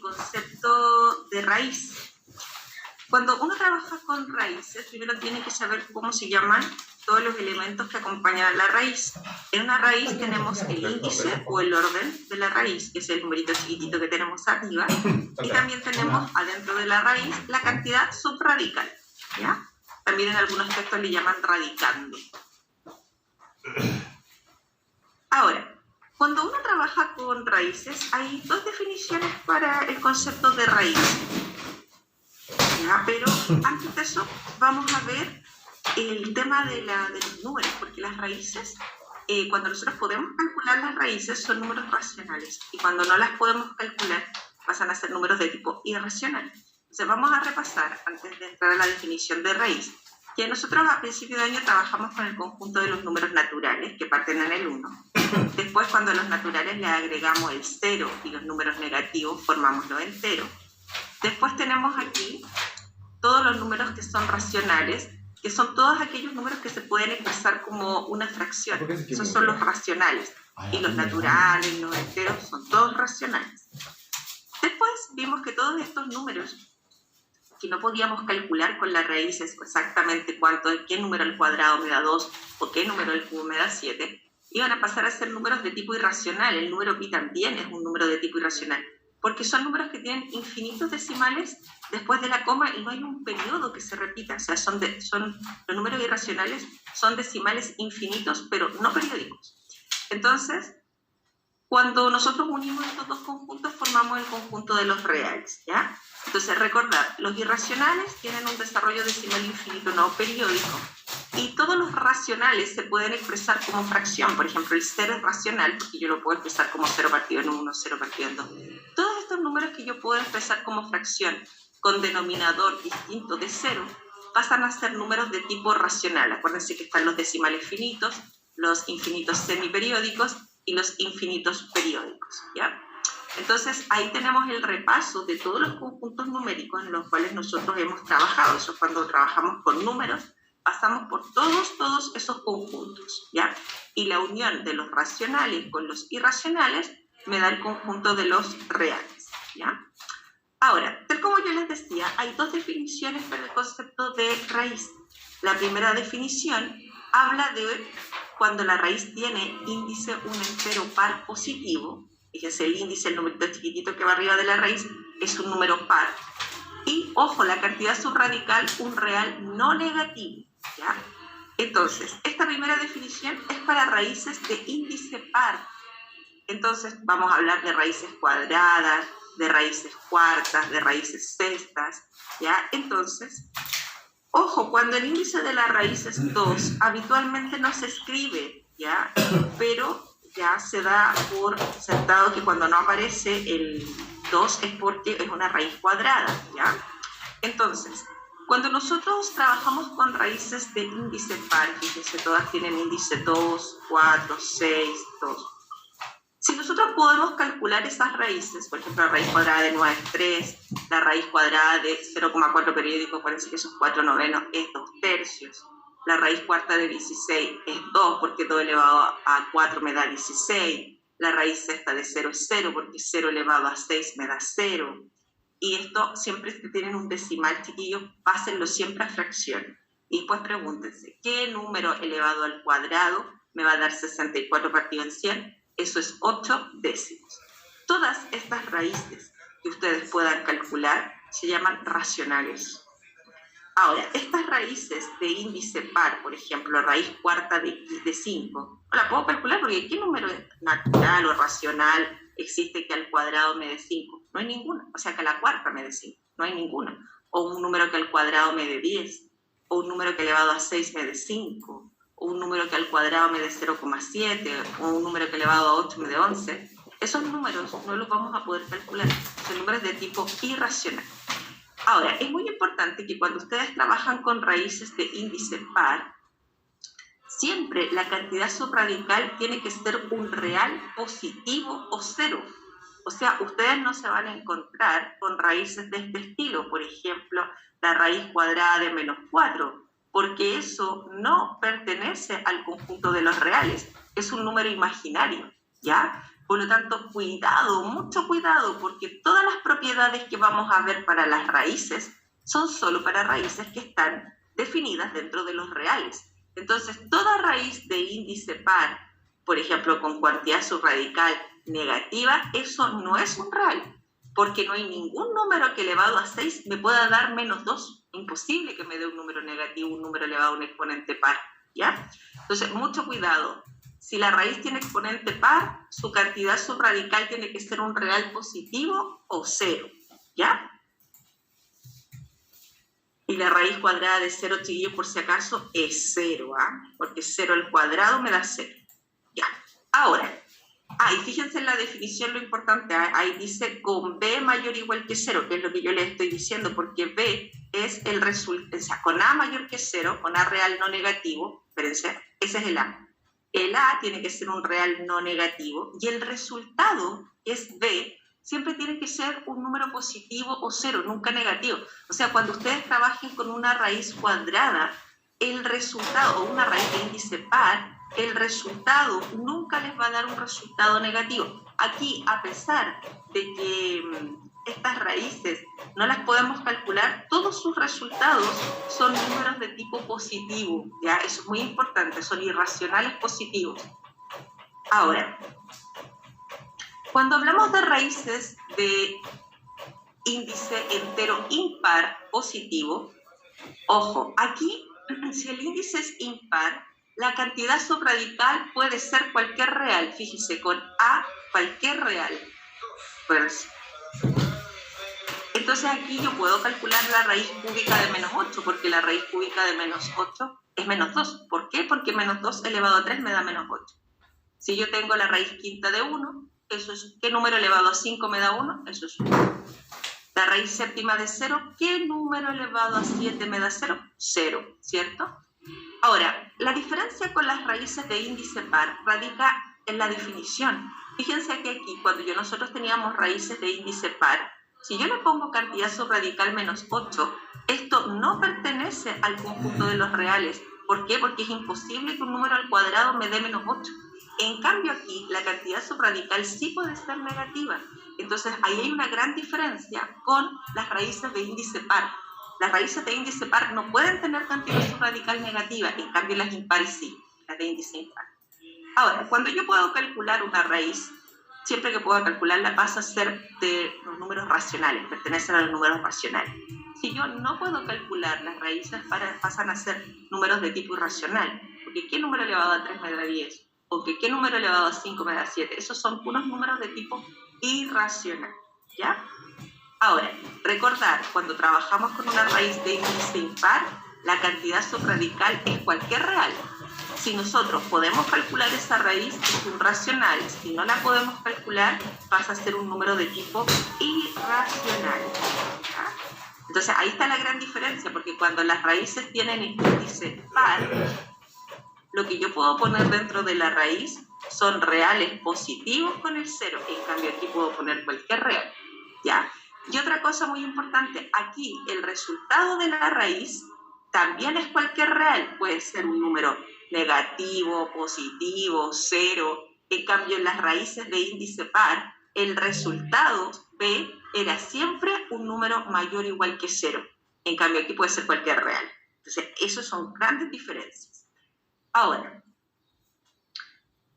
concepto de raíz. Cuando uno trabaja con raíces, primero tiene que saber cómo se llaman todos los elementos que acompañan a la raíz. En una raíz tenemos el índice o el orden de la raíz, que es el numerito chiquitito que tenemos arriba, y también tenemos adentro de la raíz la cantidad subradical, ¿ya? También en algunos textos le llaman radicando. Ahora, cuando uno trabaja con raíces, hay dos definiciones para el concepto de raíz. ¿Ya? Pero antes de eso, vamos a ver el tema de los números, porque las raíces, cuando nosotros podemos calcular las raíces, son números racionales, y cuando no las podemos calcular, pasan a ser números de tipo irracional. Entonces vamos a repasar, antes de entrar a la definición de raíz, que nosotros a principio de año trabajamos con el conjunto de los números naturales, que parten en el 1. Después, cuando a los naturales le agregamos el 0 y los números negativos, formamos los enteros. Después tenemos aquí todos los números que son racionales, que son todos aquellos números que se pueden expresar como una fracción. Esos son los racionales. Y los naturales, los enteros, son todos racionales. Después vimos que todos estos números que no podíamos calcular con las raíces exactamente qué número al cuadrado me da 2 o qué número al cubo me da 7, iban a pasar a ser números de tipo irracional. El número pi también es un número de tipo irracional, porque son números que tienen infinitos decimales después de la coma y no hay un periodo que se repita. O sea, los números irracionales son decimales infinitos, pero no periódicos. Entonces, cuando nosotros unimos estos dos conjuntos, formamos el conjunto de los reales, ¿ya? Entonces, recordad, los irracionales tienen un desarrollo decimal infinito no periódico, y todos los racionales se pueden expresar como fracción. Por ejemplo, el 0 es racional porque yo lo puedo expresar como 0 partido en 1, 0 partido en 2. Todos estos números que yo puedo expresar como fracción con denominador distinto de 0 pasan a ser números de tipo racional. Acuérdense que están los decimales finitos, los infinitos semiperiódicos y los infinitos periódicos, ¿ya? Entonces, ahí tenemos el repaso de todos los conjuntos numéricos en los cuales nosotros hemos trabajado. Eso, cuando trabajamos con números, pasamos por todos esos conjuntos, ¿ya? Y la unión de los racionales con los irracionales me da el conjunto de los reales, ¿ya? Ahora, tal como yo les decía, hay dos definiciones para el concepto de raíz. La primera definición habla de cuando la raíz tiene índice un entero par positivo. Fíjense, el índice, el numerito chiquitito que va arriba de la raíz, es un número par. Y, ojo, la cantidad subradical, un real no negativo, ¿ya? Entonces, esta primera definición es para raíces de índice par. Entonces, vamos a hablar de raíces cuadradas, de raíces cuartas, de raíces sextas, ¿ya? Entonces, ojo, cuando el índice de la raíz es 2, habitualmente no se escribe, ¿ya? Pero ya se da por sentado que cuando no aparece el 2 es porque es una raíz cuadrada, ¿ya? Entonces, cuando nosotros trabajamos con raíces de índice par, fíjense, todas tienen índice 2, 4, 6, 2. Si nosotros podemos calcular esas raíces, por ejemplo, la raíz cuadrada de 9 es 3, la raíz cuadrada de 0,4 periódico, acuérdense que esos 4 novenos es 2 tercios, la raíz cuarta de 16 es 2 porque 2 elevado a 4 me da 16, la raíz sexta de 0 es 0 porque 0 elevado a 6 me da 0, y esto siempre que tienen un decimal, chiquillos, pásenlo siempre a fracción. Y después pregúntense, ¿qué número elevado al cuadrado me va a dar 64 partido en 100? Eso es 8 décimos. Todas estas raíces que ustedes puedan calcular se llaman racionales. Ahora, estas raíces de índice par, por ejemplo, raíz cuarta de 5, no la puedo calcular porque ¿qué número natural o racional existe que al cuadrado me dé 5? No hay ninguno. O sea, que a la cuarta me dé 5. No hay ninguno. O un número que al cuadrado me dé 10. O un número que elevado a 6 me dé 5. O un número que al cuadrado me dé 0,7, o un número que elevado a 8 me dé 11, esos números no los vamos a poder calcular, son números de tipo irracional. Ahora, es muy importante que cuando ustedes trabajan con raíces de índice par, siempre la cantidad subradical tiene que ser un real positivo o 0. O sea, ustedes no se van a encontrar con raíces de este estilo, por ejemplo, la raíz cuadrada de menos 4, porque eso no pertenece al conjunto de los reales, es un número imaginario, ¿ya? Por lo tanto, cuidado, mucho cuidado, porque todas las propiedades que vamos a ver para las raíces son solo para raíces que están definidas dentro de los reales. Entonces, toda raíz de índice par, por ejemplo, con cuantía subradical negativa, eso no es un real, porque no hay ningún número que elevado a 6 me pueda dar menos 2. Imposible que me dé un número negativo, un número elevado a un exponente par, ¿ya? Entonces, mucho cuidado. Si la raíz tiene exponente par, su cantidad subradical tiene que ser un real positivo o 0, ¿ya? Y la raíz cuadrada de 0, chiquillos, por si acaso, es 0, ¿ah? Porque 0 al cuadrado me da 0. Ya. Ahora, y fíjense en la definición lo importante, ahí dice con b mayor o igual que 0, que es lo que yo les estoy diciendo, porque b es el resultado, o sea, con a mayor que 0, con a real no negativo, espérense, ese es el a. El a tiene que ser un real no negativo y el resultado, que es b, siempre tiene que ser un número positivo o 0, nunca negativo. O sea, cuando ustedes trabajen con una raíz cuadrada, el resultado, o una raíz de índice par, el resultado nunca les va a dar un resultado negativo. Aquí, a pesar de que estas raíces no las podemos calcular, todos sus resultados son números de tipo positivo, ¿ya? Eso es muy importante, son irracionales positivos. Ahora, cuando hablamos de raíces de índice entero impar positivo, ojo, aquí si el índice es impar, la cantidad subradical puede ser cualquier real, fíjese, con a cualquier real. Pues, entonces aquí yo puedo calcular la raíz cúbica de menos 8, porque la raíz cúbica de menos 8 es menos 2. ¿Por qué? Porque menos 2 elevado a 3 me da menos 8. Si yo tengo la raíz quinta de 1, eso es, ¿qué número elevado a 5 me da 1? Eso es 1. La raíz séptima de 0, ¿qué número elevado a 7 me da 0? 0, ¿cierto? Ahora, la diferencia con las raíces de índice par radica en la definición. Fíjense que aquí, cuando nosotros teníamos raíces de índice par, si yo le pongo cantidad subradical menos 8, esto no pertenece al conjunto de los reales. ¿Por qué? Porque es imposible que un número al cuadrado me dé menos 8. En cambio aquí, la cantidad subradical sí puede ser negativa. Entonces, ahí hay una gran diferencia con las raíces de índice par. Las raíces de índice par no pueden tener cantidad subradical negativa, en cambio las impares sí, las de índice impar. Ahora, cuando yo puedo calcular una raíz, siempre que pueda calcularla pasa a ser de los números racionales, pertenecen a los números racionales. Si yo no puedo calcular, las raíces pasan a ser números de tipo irracional, porque ¿qué número elevado a 3 me da 10? O que ¿qué número elevado a 5 me da 7? Esos son puros números de tipo irracional, ¿ya? Ahora, recordar, cuando trabajamos con una raíz de índice impar, la cantidad subradical es cualquier real. Si nosotros podemos calcular esa raíz, es un racional. Si no la podemos calcular, pasa a ser un número de tipo irracional, ¿ya? Entonces, ahí está la gran diferencia, porque cuando las raíces tienen índice par, lo que yo puedo poner dentro de la raíz son reales positivos con el 0. En cambio, aquí puedo poner cualquier real, ¿ya? Y otra cosa muy importante, aquí el resultado de la raíz también es cualquier real. Puede ser un número negativo, positivo, 0. En cambio, en las raíces de índice par, el resultado B era siempre un número mayor o igual que 0. En cambio, aquí puede ser cualquier real. Entonces, esas son grandes diferencias. Ahora,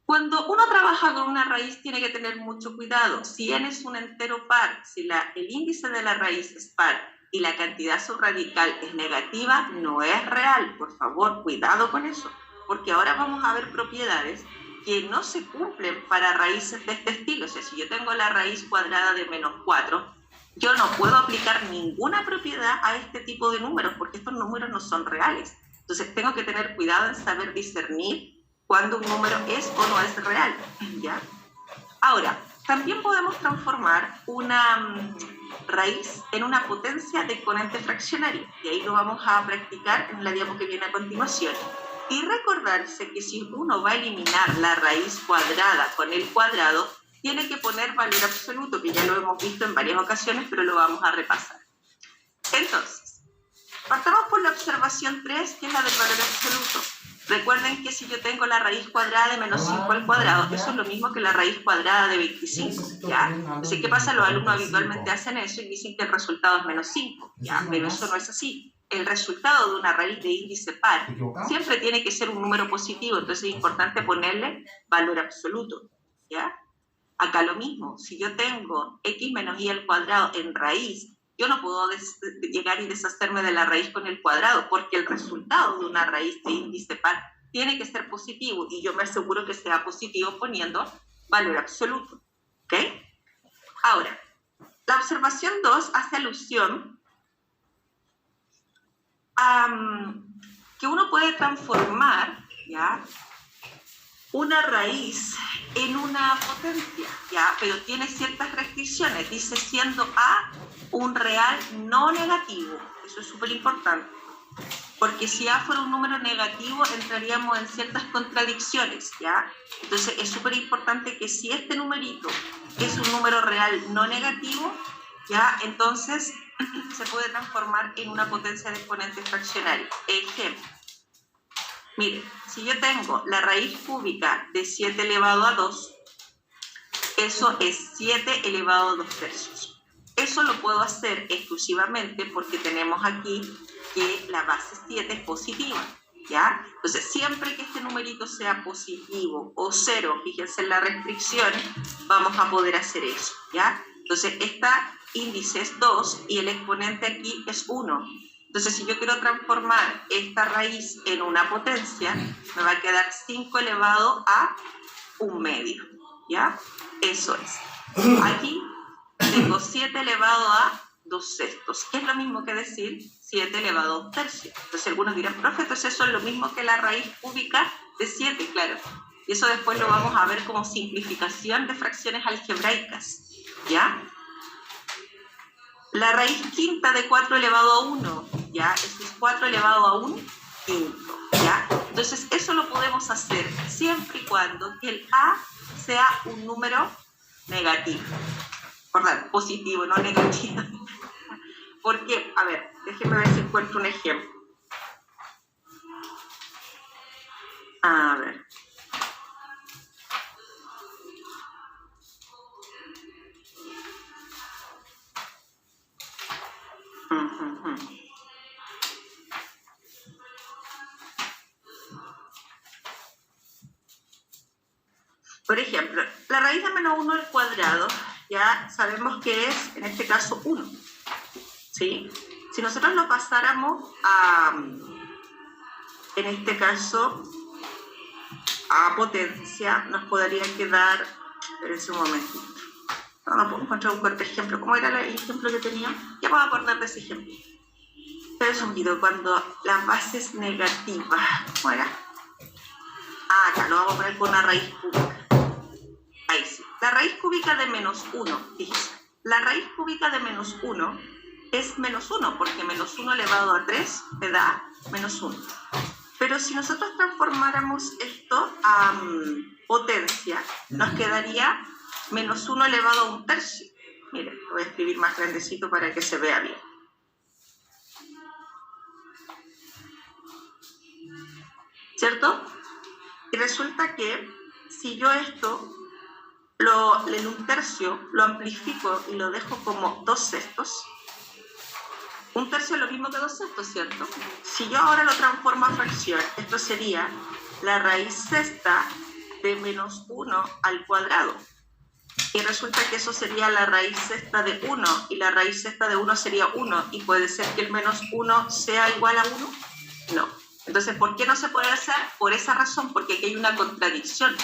cuando uno trabaja con una raíz tiene que tener mucho cuidado. Si n es un entero par, si el índice de la raíz es par y la cantidad subradical es negativa, no es real. Por favor, cuidado con eso, porque ahora vamos a ver propiedades que no se cumplen para raíces de este estilo. O sea, si yo tengo la raíz cuadrada de menos 4, yo no puedo aplicar ninguna propiedad a este tipo de números, porque estos números no son reales. Entonces, tengo que tener cuidado en saber discernir cuando un número es o no es real, ¿ya? Ahora, también podemos transformar una raíz en una potencia de exponente fraccionario, y ahí lo vamos a practicar en la diapo que viene a continuación. Y recordarse que si uno va a eliminar la raíz cuadrada con el cuadrado, tiene que poner valor absoluto, que ya lo hemos visto en varias ocasiones, pero lo vamos a repasar. Entonces, partamos por la observación 3, que es la del valor absoluto. Recuerden que si yo tengo la raíz cuadrada de menos 5 al cuadrado, eso es lo mismo que la raíz cuadrada de 25, ¿ya? Entonces, ¿qué pasa? Los alumnos habitualmente hacen eso y dicen que el resultado es menos 5, ¿ya? Pero eso no es así. El resultado de una raíz de índice par siempre tiene que ser un número positivo, entonces es importante ponerle valor absoluto, ¿ya? Acá lo mismo, si yo tengo x menos y al cuadrado en raíz, yo no puedo llegar y deshacerme de la raíz con el cuadrado, porque el resultado de una raíz de índice par tiene que ser positivo, y yo me aseguro que sea positivo poniendo valor absoluto, ¿ok? Ahora, la observación 2 hace alusión a que uno puede transformar, ¿ya?, una raíz en una potencia, ¿ya? Pero tiene ciertas restricciones. Dice siendo A un real no negativo. Eso es súper importante. Porque si A fuera un número negativo, entraríamos en ciertas contradicciones, ¿ya? Entonces es súper importante que si este numerito es un número real no negativo, ¿ya?, entonces se puede transformar en una potencia de exponente fraccionario. Ejemplo. Mire, si yo tengo la raíz cúbica de 7 elevado a 2, eso es 7 elevado a 2 tercios. Eso lo puedo hacer exclusivamente porque tenemos aquí que la base 7 es positiva, ¿ya? Entonces, siempre que este numerito sea positivo o 0, fíjense en la restricción, vamos a poder hacer eso, ¿ya? Entonces, esta índice es 2 y el exponente aquí es 1. Entonces, si yo quiero transformar esta raíz en una potencia, me va a quedar 5 elevado a 1/2, ¿ya? Eso es. Aquí tengo 7 elevado a 2 sextos, que es lo mismo que decir 7 elevado a 1 tercio. Entonces, algunos dirán, profe, entonces eso es lo mismo que la raíz cúbica de 7, claro. Y eso después lo vamos a ver como simplificación de fracciones algebraicas, ¿ya? La raíz quinta de 4 elevado a 1, ¿ya? Eso es 4 elevado a 1 quinto, ¿ya? Entonces, eso lo podemos hacer siempre y cuando que el A sea un número negativo. Perdón, positivo, no negativo. ¿Por qué? A ver, déjenme ver si encuentro un ejemplo. A ver. Por ejemplo, la raíz de menos 1 al cuadrado, ya sabemos que es, en este caso, 1. ¿Sí? Si nosotros lo pasáramos a, en este caso, a potencia, nos podría quedar, espérense un momentito. No puedo encontrar un cuarto ejemplo. ¿Cómo era el ejemplo que tenía? Ya me voy a acordar de ese ejemplo. Pero es un video cuando la base es negativa. ¿Cómo era? Ah, acá lo vamos a poner con una raíz cúbica. Ahí sí. La raíz cúbica de menos 1, fíjense. La raíz cúbica de menos 1 es menos 1, porque menos 1 elevado a 3 me da menos 1. Pero si nosotros transformáramos esto a potencia, nos quedaría menos 1 elevado a 1 tercio. Miren, lo voy a escribir más grandecito para que se vea bien. ¿Cierto? Y resulta que si yo esto en 1 tercio lo amplifico y lo dejo como 2 sextos, 1 tercio es lo mismo que 2 sextos, ¿cierto? Si yo ahora lo transformo a fracción, esto sería la raíz sexta de menos 1 al cuadrado. Y resulta que eso sería la raíz sexta de 1, y la raíz sexta de 1 sería 1, y puede ser que el menos 1 sea igual a 1. No. Entonces, ¿por qué no se puede hacer? Por esa razón, porque aquí hay una contradicción.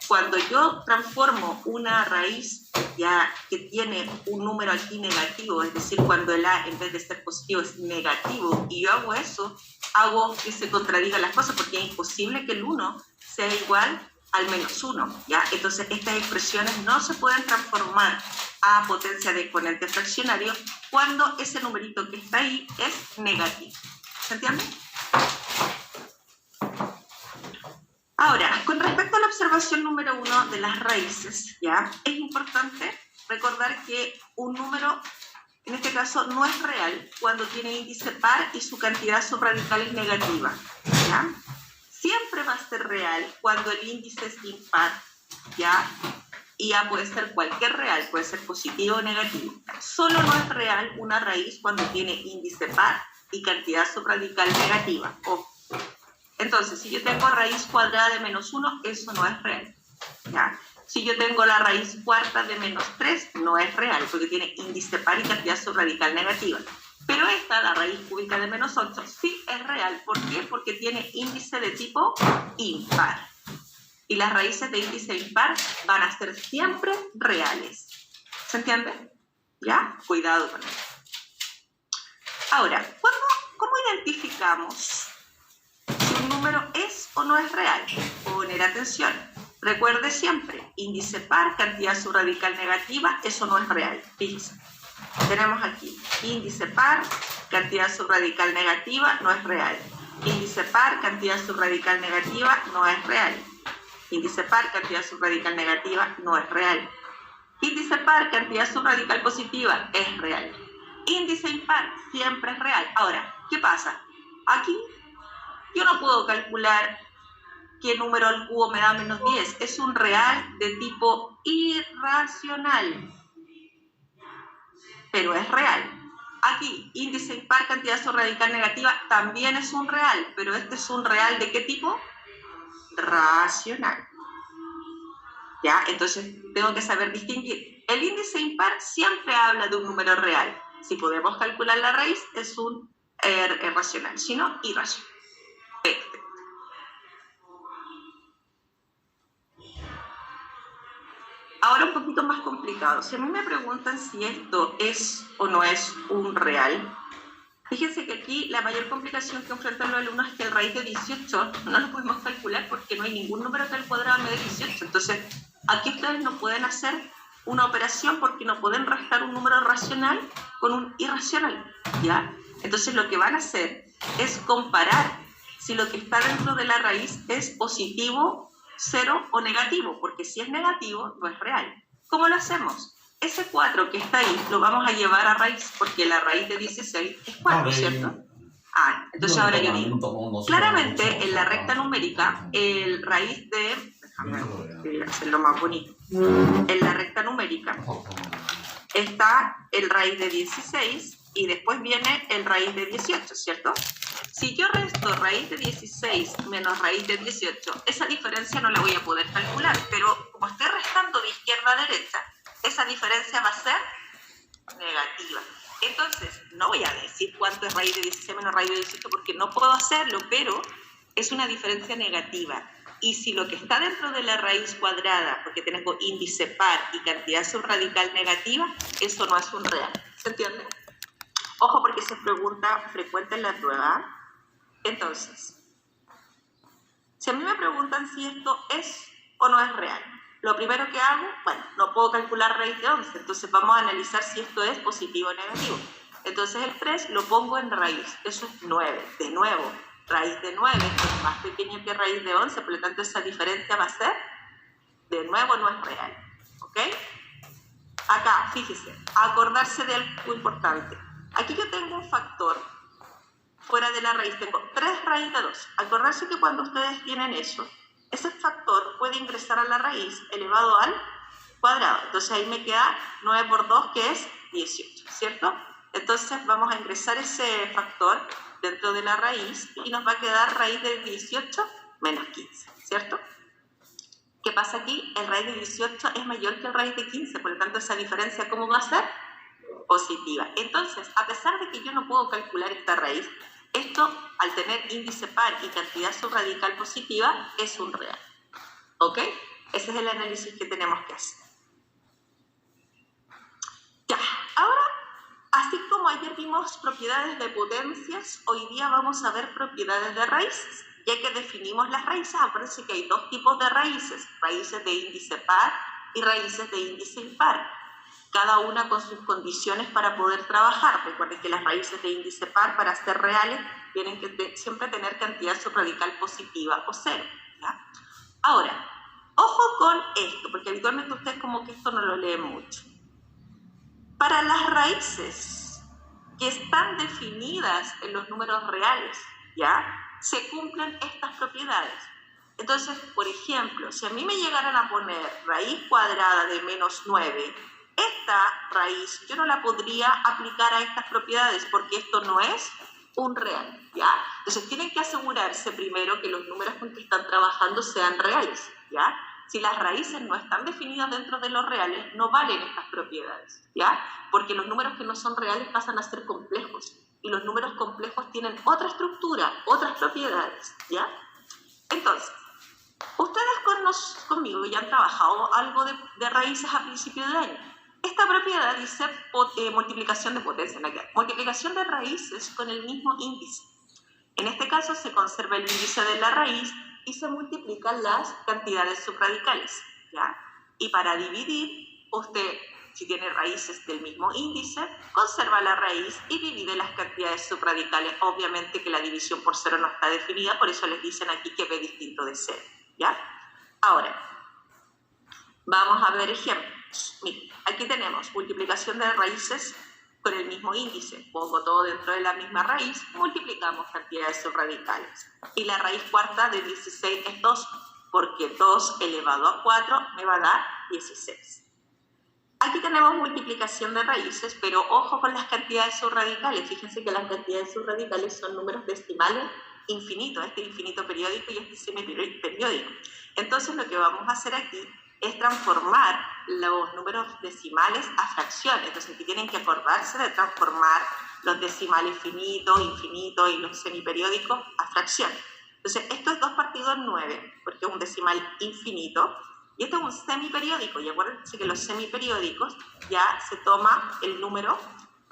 Cuando yo transformo una raíz ya que tiene un número aquí negativo, es decir, cuando el A en vez de ser positivo es negativo, y yo hago eso, hago que se contradigan las cosas, porque es imposible que el 1 sea igual al menos 1, ¿ya? Entonces, estas expresiones no se pueden transformar a potencia de exponente fraccionario cuando ese numerito que está ahí es negativo. ¿Se entiende? Ahora, con respecto a la observación número 1 de las raíces, ¿ya? Es importante recordar que un número, en este caso, no es real cuando tiene índice par y su cantidad subradical es negativa, ¿ya? Si siempre va a ser real cuando el índice es impar, ¿ya? Y ya puede ser cualquier real, puede ser positivo o negativo. Solo no es real una raíz cuando tiene índice par y cantidad subradical negativa. Ojo. Entonces, si yo tengo raíz cuadrada de menos 1, eso no es real, ¿ya? Si yo tengo la raíz cuarta de menos 3, no es real, porque tiene índice par y cantidad subradical negativa. Pero esta, la raíz cúbica de menos 8, sí es real. ¿Por qué? Porque tiene índice de tipo impar. Y las raíces de índice impar van a ser siempre reales. ¿Se entiende? ¿Ya? Cuidado con eso. Ahora, ¿cómo identificamos si un número es o no es real? Poner atención. Recuerde siempre, índice par, cantidad subradical negativa, eso no es real. Fíjense. Tenemos aquí índice par, cantidad subradical negativa, no es real. Índice par, cantidad subradical negativa, no es real. Índice par, cantidad subradical negativa, no es real. Índice par, cantidad subradical positiva, es real. Índice impar, siempre es real. Ahora, ¿qué pasa? Aquí yo no puedo calcular qué número al cubo me da menos 10. Es un real de tipo irracional, pero es real. Aquí, índice impar, cantidad subradical negativa, también es un real, pero este es un real ¿de qué tipo? Racional. ¿Ya? Entonces, tengo que saber distinguir. El índice impar siempre habla de un número real. Si podemos calcular la raíz, es un racional, si no, irracional. Perfecto. Ahora un poquito más complicado. Si a mí me preguntan si esto es o no es un real, fíjense que aquí la mayor complicación que enfrentan los alumnos es que el raíz de 18 no lo podemos calcular porque no hay ningún número que al cuadrado me dé 18. Entonces, aquí ustedes no pueden hacer una operación porque no pueden restar un número racional con un irracional, ¿ya? Entonces, lo que van a hacer es comparar si lo que está dentro de la raíz es positivo, 0 o negativo, porque si es negativo, no es real. ¿Cómo lo hacemos? Ese 4 que está ahí lo vamos a llevar a raíz, porque la raíz de 16 es 4, ¿cierto? Entonces ahora yo digo, claramente en la recta numérica, el raíz de, déjame hacerlo más bonito, en la recta numérica está el raíz de 16 y después viene el raíz de 18, ¿cierto? Si yo resto raíz de 16 menos raíz de 18, esa diferencia no la voy a poder calcular, pero como estoy restando de izquierda a derecha, esa diferencia va a ser negativa. Entonces, no voy a decir cuánto es raíz de 16 menos raíz de 18 porque no puedo hacerlo, pero es una diferencia negativa. Y si lo que está dentro de la raíz cuadrada, porque tengo índice par y cantidad subradical negativa, eso no es un real. ¿Se entiende? Ojo porque se pregunta frecuente en la prueba. Entonces, si a mí me preguntan si esto es o no es real, lo primero que hago, bueno, no puedo calcular raíz de 11, entonces vamos a analizar si esto es positivo o negativo. Entonces el 3 lo pongo en raíz, eso es 9. De nuevo, raíz de 9 es más pequeño que raíz de 11, por lo tanto esa diferencia va a ser, de nuevo, no es real. ¿Ok? Acá, fíjese, acordarse de algo importante. Aquí yo tengo un factor fuera de la raíz, tengo 3 raíz de 2. Acordarse que cuando ustedes tienen eso, ese factor puede ingresar a la raíz elevado al cuadrado. Entonces ahí me queda 9 por 2, que es 18, ¿cierto? Entonces vamos a ingresar ese factor dentro de la raíz y nos va a quedar raíz de 18 menos 15, ¿cierto? ¿Qué pasa aquí? El raíz de 18 es mayor que el raíz de 15, por lo tanto esa diferencia, ¿cómo va a ser? Positiva. Entonces, a pesar de que yo no puedo calcular esta raíz, esto, al tener índice par y cantidad subradical positiva, es un real. ¿Ok? Ese es el análisis que tenemos que hacer. Ya, ahora, así como ayer vimos propiedades de potencias, hoy día vamos a ver propiedades de raíces. Ya que definimos las raíces, acuérdense que hay dos tipos de raíces de índice par y raíces de índice impar. Cada una con sus condiciones para poder trabajar. Recuerden que las raíces de índice par, para ser reales, tienen que siempre tener cantidad subradical positiva o 0. ¿Ya? Ahora, ojo con esto, porque habitualmente ustedes como que esto no lo leen mucho. Para las raíces que están definidas en los números reales, ¿ya? Se cumplen estas propiedades. Entonces, por ejemplo, si a mí me llegaran a poner raíz cuadrada de menos 9, esta raíz yo no la podría aplicar a estas propiedades porque esto no es un real, ¿ya? Entonces tienen que asegurarse primero que los números con que están trabajando sean reales, ¿ya? Si las raíces no están definidas dentro de los reales, no valen estas propiedades, ¿ya? Porque los números que no son reales pasan a ser complejos y los números complejos tienen otra estructura, otras propiedades, ¿ya? Entonces, ustedes conmigo ya han trabajado algo de raíces a principio de año. Esta propiedad dice multiplicación de potencia, multiplicación de raíces con el mismo índice. En este caso se conserva el índice de la raíz y se multiplican las cantidades subradicales, ¿ya? Y para dividir, usted, si tiene raíces del mismo índice, conserva la raíz y divide las cantidades subradicales. Obviamente que la división por cero no está definida, por eso les dicen aquí que b distinto de cero, ¿ya? Ahora, vamos a ver ejemplos. Miren, aquí tenemos multiplicación de raíces con el mismo índice. Pongo todo dentro de la misma raíz, multiplicamos cantidades subradicales. Y la raíz cuarta de 16 es 2, porque 2 elevado a 4 me va a dar 16. Aquí tenemos multiplicación de raíces, pero ojo con las cantidades subradicales. Fíjense que las cantidades subradicales son números decimales infinitos, este infinito periódico y este semiperiódico. Entonces lo que vamos a hacer aquí es transformar los números decimales a fracciones. Entonces aquí tienen que acordarse de transformar los decimales finitos, infinitos y los semiperiódicos a fracciones. Entonces esto es 2 partido en 9, porque es un decimal infinito, y esto es un semiperiódico, y acuérdense que los semiperiódicos ya se toma el número,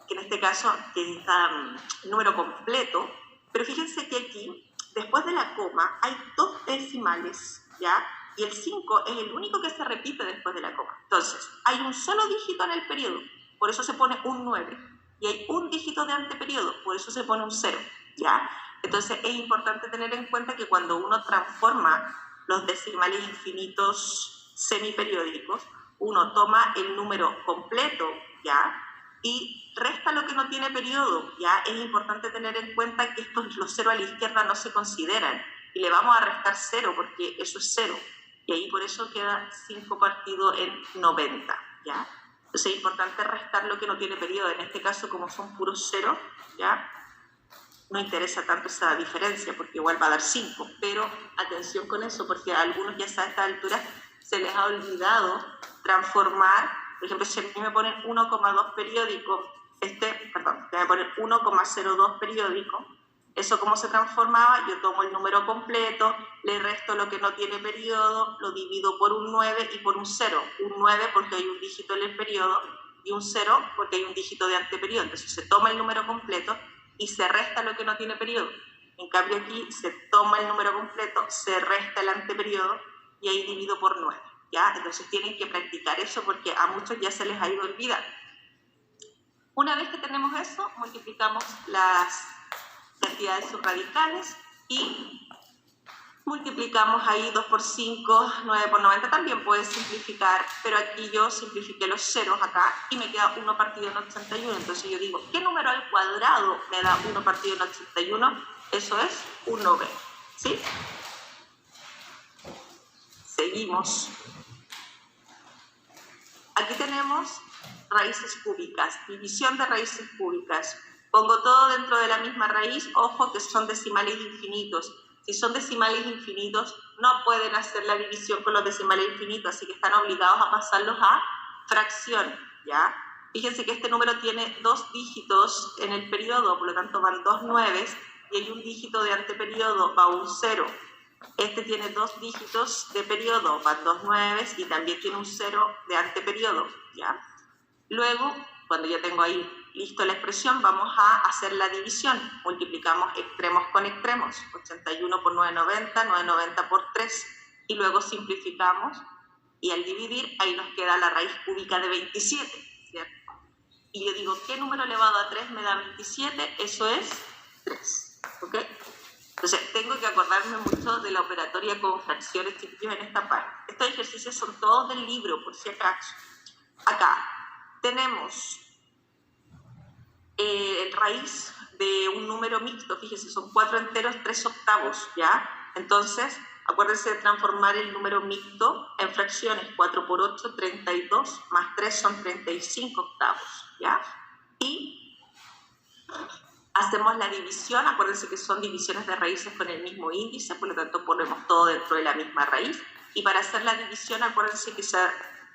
que en este caso es el número completo, pero fíjense que aquí, después de la coma, hay 2 decimales, ¿ya? Y el 5 es el único que se repite después de la coma. Entonces, hay un solo dígito en el periodo, por eso se pone un 9. Y hay un dígito de anteperiodo, por eso se pone un 0, ¿ya? Entonces, es importante tener en cuenta que cuando uno transforma los decimales infinitos semiperiódicos, uno toma el número completo, ¿ya? Y resta lo que no tiene periodo, ¿ya? Es importante tener en cuenta que los ceros a la izquierda no se consideran. Y le vamos a restar 0 porque eso es 0. Y ahí por eso queda 5 partido en 90, ¿ya? Entonces es importante restar lo que no tiene periodo. En este caso, como son puros ceros, ¿ya? No interesa tanto esa diferencia porque igual va a dar 5. Pero atención con eso, porque a algunos ya a esta altura se les ha olvidado transformar. Por ejemplo, si a mí me ponen 1,2 periódico, me ponen 1,02 periódico, ¿eso cómo se transformaba? Yo tomo el número completo, le resto lo que no tiene periodo, lo divido por un 9 y por un 0. Un 9 porque hay un dígito en el periodo y un 0 porque hay un dígito de anteperiodo. Entonces se toma el número completo y se resta lo que no tiene periodo. En cambio aquí se toma el número completo, se resta el anteperiodo y ahí divido por 9, ¿ya? Entonces tienen que practicar eso porque a muchos ya se les ha ido olvidando. Una vez que tenemos eso, multiplicamos las cantidades subradicales y multiplicamos ahí 2 por 5, 9 por 90, también puedes simplificar, pero aquí yo simplifiqué los ceros acá y me queda 1 partido en 81, entonces yo digo, ¿qué número al cuadrado me da 1 partido en 81? Eso es un 9, ¿sí? Seguimos. Aquí tenemos raíces cúbicas, división de raíces cúbicas. Pongo todo dentro de la misma raíz, ojo que son decimales infinitos. Si son decimales infinitos, no pueden hacer la división con los decimales infinitos, así que están obligados a pasarlos a fracción, ¿ya? Fíjense que este número tiene 2 dígitos en el periodo, por lo tanto van 2 nueves, y hay un dígito de anteperiodo, va un 0. Este tiene 2 dígitos de periodo, van 2 nueves, y también tiene un 0 de anteperiodo, ¿ya? Luego, cuando ya tengo ahí listo la expresión, vamos a hacer la división. Multiplicamos extremos con extremos. 81 por 990, 990 por 3. Y luego simplificamos. Y al dividir, ahí nos queda la raíz cúbica de 27, ¿cierto? Y yo digo, ¿qué número elevado a 3 me da 27? Eso es 3, ¿ok? Entonces, tengo que acordarme mucho de la operatoria con fracciones chiquillos en esta parte. Estos ejercicios son todos del libro, por si acaso. Acá tenemos raíz de un número mixto, fíjense, son 4 enteros, 3 octavos, ¿ya? Entonces, acuérdense de transformar el número mixto en fracciones. 4 por 8, 32, más 3 son 35 octavos, ¿ya? Y hacemos la división, acuérdense que son divisiones de raíces con el mismo índice, por lo tanto ponemos todo dentro de la misma raíz. Y para hacer la división, acuérdense que se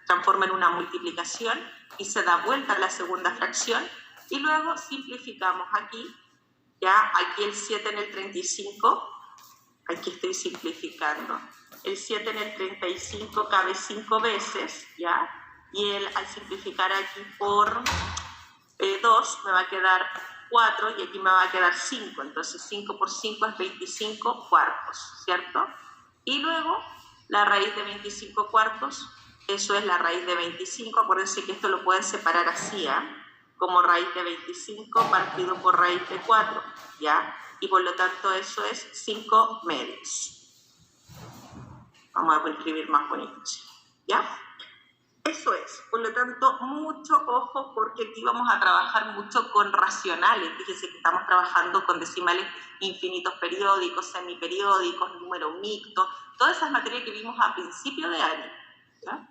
transforma en una multiplicación y se da vuelta a la segunda fracción. Y luego simplificamos aquí, ya, aquí el 7 en el 35, aquí estoy simplificando. El 7 en el 35 cabe 5 veces, ¿ya? Y al simplificar aquí por 2 me va a quedar 4 y aquí me va a quedar 5. Entonces 5 por 5 es 25 cuartos, ¿cierto? Y luego la raíz de 25 cuartos, eso es la raíz de 25. Acuérdense que esto lo pueden separar así, ¿eh? Como raíz de 25 partido por raíz de 4, ¿ya? Y por lo tanto eso es 5 medios. Vamos a escribir más bonito, ¿ya? Eso es, por lo tanto, mucho ojo porque aquí vamos a trabajar mucho con racionales. Fíjense que estamos trabajando con decimales infinitos periódicos, semiperiódicos, números mixtos, todas esas materias que vimos a principio de año, ¿ya?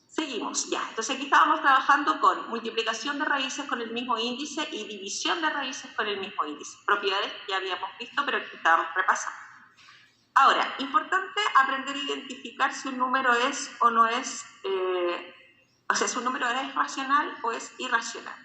Seguimos, ya. Entonces aquí estábamos trabajando con multiplicación de raíces con el mismo índice y división de raíces con el mismo índice. Propiedades que ya habíamos visto, pero que estábamos repasando. Ahora, importante aprender a identificar si un número es o no es, o sea, si un número es racional o es irracional.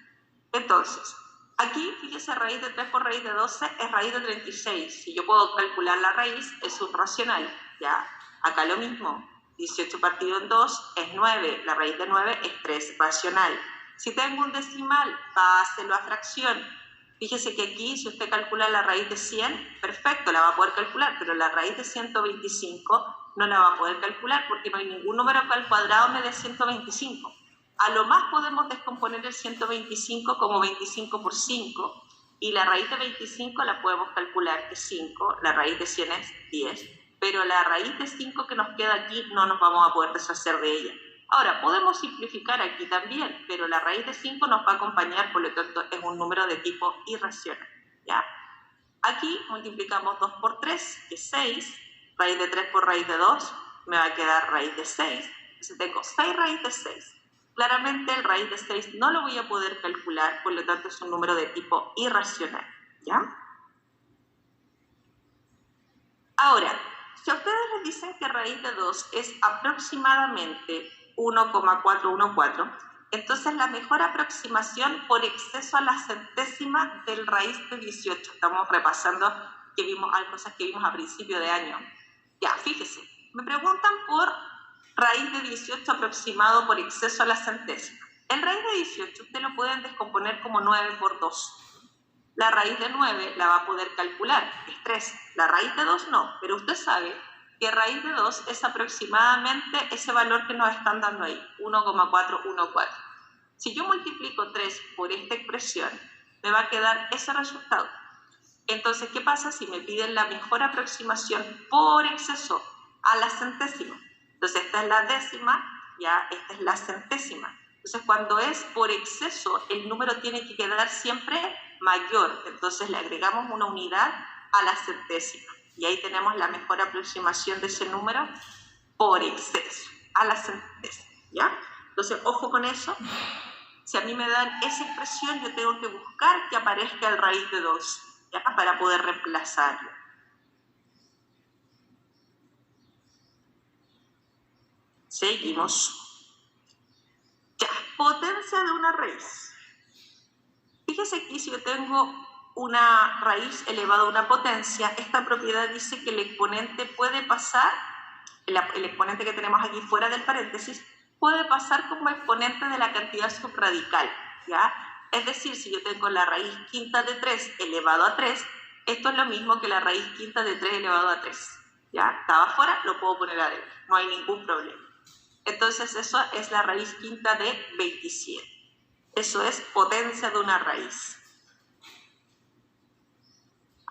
Entonces, aquí, fíjese, raíz de 3 por raíz de 12 es raíz de 36. Si yo puedo calcular la raíz, es un racional, ¿ya? Acá lo mismo. 18 partido en 2 es 9, la raíz de 9 es 3, racional. Si tengo un decimal, páselo a fracción. Fíjese que aquí, si usted calcula la raíz de 100, perfecto, la va a poder calcular, pero la raíz de 125 no la va a poder calcular porque no hay ningún número al cuadrado me dé 125. A lo más podemos descomponer el 125 como 25 por 5, y la raíz de 25 la podemos calcular que es 5, la raíz de 100 es 10. Pero la raíz de 5 que nos queda aquí no nos vamos a poder deshacer de ella. Ahora, podemos simplificar aquí también, pero la raíz de 5 nos va a acompañar, por lo tanto es un número de tipo irracional, ¿ya? Aquí multiplicamos 2 por 3, que es 6, raíz de 3 por raíz de 2, me va a quedar raíz de 6, entonces tengo 6 raíz de 6. Claramente el raíz de 6 no lo voy a poder calcular, por lo tanto es un número de tipo irracional, ¿ya? Ahora, si a ustedes les dicen que raíz de 2 es aproximadamente 1,414, entonces la mejor aproximación por exceso a la centésima del raíz de 18. Estamos repasando que vimos cosas que vimos a principio de año. Ya, fíjese, me preguntan por raíz de 18 aproximado por exceso a la centésima. El raíz de 18 ustedes lo pueden descomponer como 9 por 2. La raíz de 9 la va a poder calcular, es 3. La raíz de 2 no, pero usted sabe que raíz de 2 es aproximadamente ese valor que nos están dando ahí, 1,414. Si yo multiplico 3 por esta expresión, me va a quedar ese resultado. Entonces, ¿qué pasa si me piden la mejor aproximación por exceso a la centésima? Entonces, esta es la décima, ya, esta es la centésima. Entonces, cuando es por exceso, el número tiene que quedar siempre mayor. Entonces, le agregamos una unidad a la centésima. Y ahí tenemos la mejor aproximación de ese número por exceso a la centésima, ¿ya? Entonces, ojo con eso. Si a mí me dan esa expresión, yo tengo que buscar que aparezca el raíz de 2, ¿ya? Para poder reemplazarlo. Seguimos. Ya, potencia de una raíz. Fíjese aquí, si yo tengo una raíz elevada a una potencia, esta propiedad dice que el exponente puede pasar, el exponente que tenemos aquí fuera del paréntesis, puede pasar como exponente de la cantidad subradical, ¿ya? Es decir, si yo tengo la raíz quinta de 3 elevado a 3, esto es lo mismo que la raíz quinta de 3 elevado a 3, ¿ya? Estaba afuera, lo puedo poner adentro, no hay ningún problema. Entonces eso es la raíz quinta de 27. Eso es potencia de una raíz.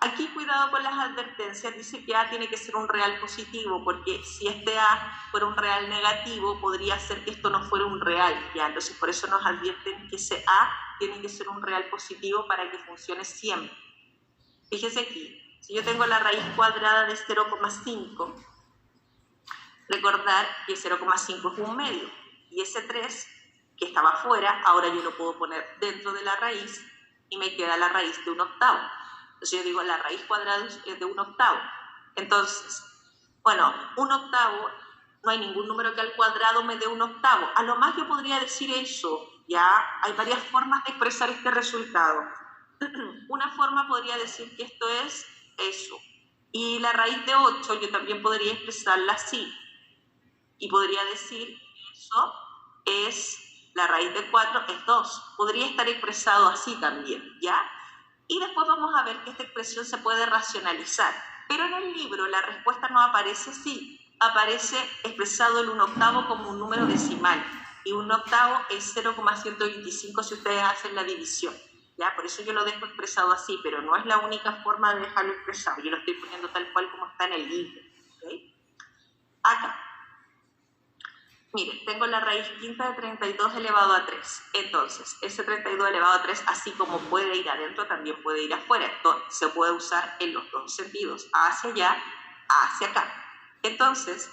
Aquí cuidado con las advertencias, dice que A tiene que ser un real positivo, porque si este A fuera un real negativo, podría ser que esto no fuera un real, ¿ya? Entonces por eso nos advierten que ese A tiene que ser un real positivo para que funcione siempre. Fíjese aquí, si yo tengo la raíz cuadrada de 0,5, recordar que 0,5 es un medio, y ese 3 que estaba afuera, ahora yo lo puedo poner dentro de la raíz y me queda la raíz de 1/8. Entonces yo digo, la raíz cuadrada es de 1/8. Entonces, bueno, 1/8, no hay ningún número que al cuadrado me dé 1/8. A lo más yo podría decir eso, ya hay varias formas de expresar este resultado. Una forma podría decir que esto es eso. Y la raíz de 8 yo también podría expresarla así. Y podría decir que eso es, la raíz de 4 es 2. Podría estar expresado así también, ¿ya? Y después vamos a ver que esta expresión se puede racionalizar. Pero en el libro la respuesta no aparece así. Aparece expresado el 1/8 como un número decimal. Y 1/8 es 0,125 si ustedes hacen la división. ¿Ya? Por eso yo lo dejo expresado así, pero no es la única forma de dejarlo expresado. Yo lo estoy poniendo tal cual como está en el libro. ¿Okay? Acá. Mire, tengo la raíz quinta de 32 elevado a 3. Entonces, ese 32 elevado a 3, así como puede ir adentro, también puede ir afuera. Esto se puede usar en los dos sentidos, hacia allá, hacia acá. Entonces,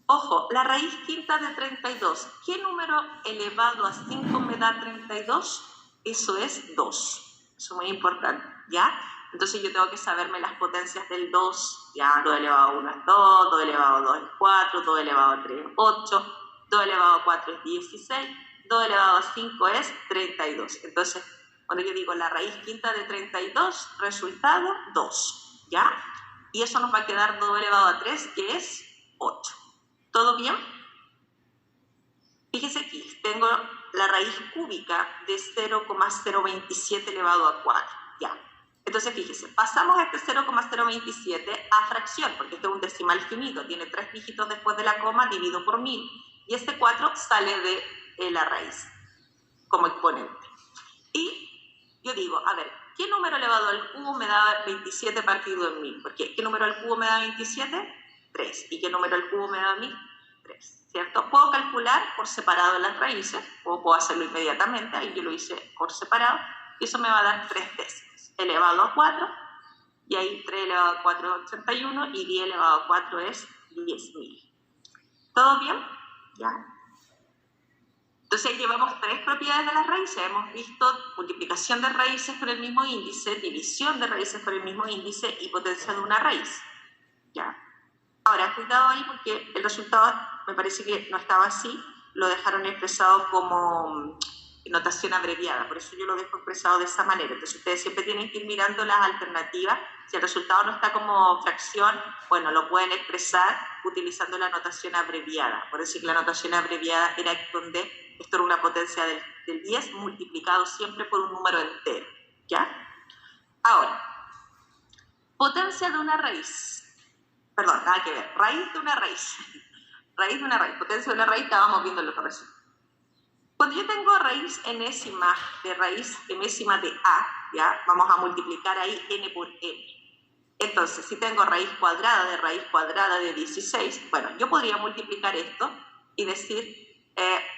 ojo, la raíz quinta de 32, ¿qué número elevado a 5 me da 32? Eso es 2. Eso es muy importante, ¿ya? Entonces yo tengo que saberme las potencias del 2, ya, 2 elevado a 1 es 2, 2 elevado a 2 es 4, 2 elevado a 3 es 8, 2 elevado a 4 es 16, 2 elevado a 5 es 32. Entonces, cuando yo digo la raíz quinta de 32, resultado 2, ¿ya? Y eso nos va a quedar 2 elevado a 3, que es 8. ¿Todo bien? Fíjese aquí, tengo la raíz cúbica de 0,027 elevado a 4, ¿ya? Entonces, fíjese, pasamos este 0,027 a fracción, porque este es un decimal finito, tiene 3 dígitos después de la coma, dividido por 1000, y este 4 sale de la raíz como exponente. Y yo digo, a ver, ¿qué número elevado al cubo me da 27 partido en 1000? Porque ¿qué número al cubo me da 27? 3. ¿Y qué número al cubo me da 1000? 3, ¿cierto? Puedo calcular por separado las raíces, o puedo hacerlo inmediatamente, ahí yo lo hice por separado, y eso me va a dar 3 décimas, elevado a 4, y ahí 3 elevado a 4 es 81, y 10 elevado a 4 es 10.000. ¿Todo bien? ¿Ya? Entonces ahí llevamos 3 propiedades de las raíces. Hemos visto multiplicación de raíces por el mismo índice, división de raíces por el mismo índice y potencia de una raíz. ¿Ya? Ahora, cuidado ahí porque el resultado me parece que no estaba así, lo dejaron expresado como notación abreviada, por eso yo lo dejo expresado de esa manera. Entonces ustedes siempre tienen que ir mirando las alternativas. Si el resultado no está como fracción, bueno, lo pueden expresar utilizando la notación abreviada. Por decir que la notación abreviada era donde esto era una potencia del 10 multiplicado siempre por un número entero, ¿ya? Ahora, potencia de una raíz. Perdón, nada que ver, raíz de una raíz. Raíz de una raíz, potencia de una raíz, estábamos viendo los resultados. Cuando yo tengo raíz enésima de raíz enésima de A, ¿ya? Vamos a multiplicar ahí n por n. Entonces, si tengo raíz cuadrada de 16, bueno, yo podría multiplicar esto y decir,